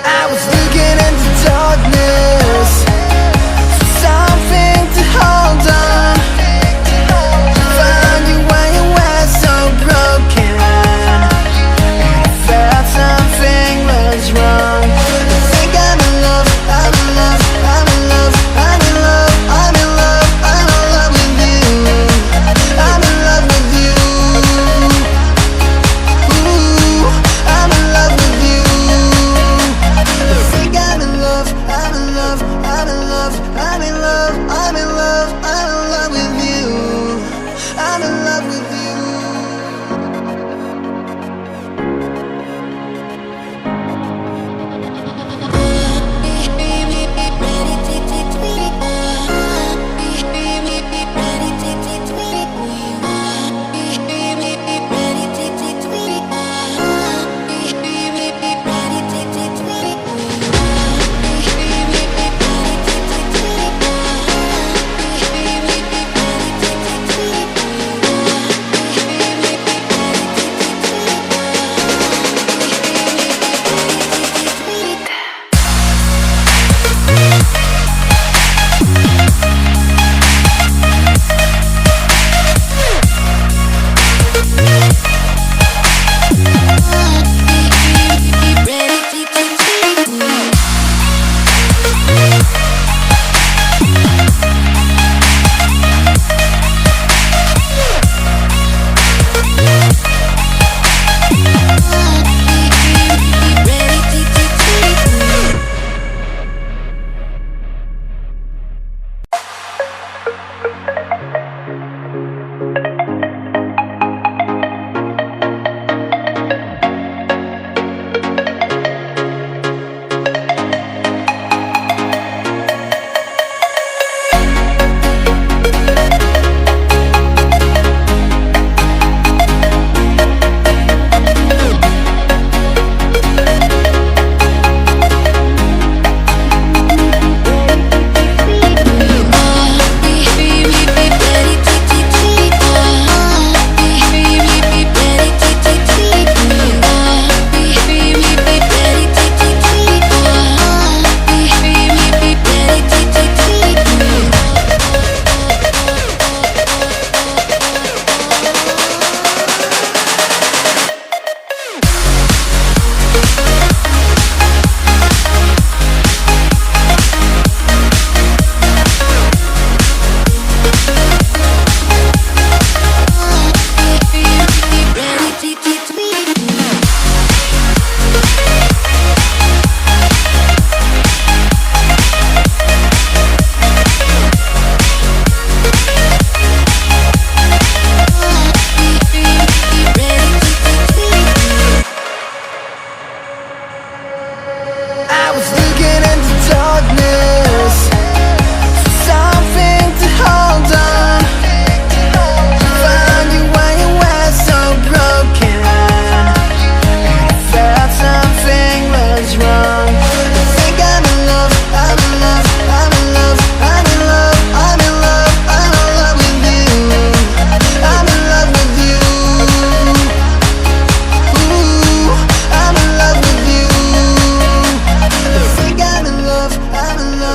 I was looking into darkness for something to hold on. Found you when you were so broken, and I felt something was wrong. I think I'm in love, I'm in love, I'm in love, I'm in love, I'm in love, I'm in love with you. I'm in love with you. Ooh, I'm in love with you. I think I'm in love, I'm in love, I'm in love, I'm in love, I'm in love, I'm in love with you. I'm in love with you. I was looking into darkness for something to hold on. Found you when you were so broken, and I felt something was wrong. I think I'm in love, I'm in love, I'm in love, I'm in love, I'm in love, I'm in love with you. I'm in love with you. Ooh, I'm in love with you. I think I'm in love, I'm in love.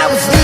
I was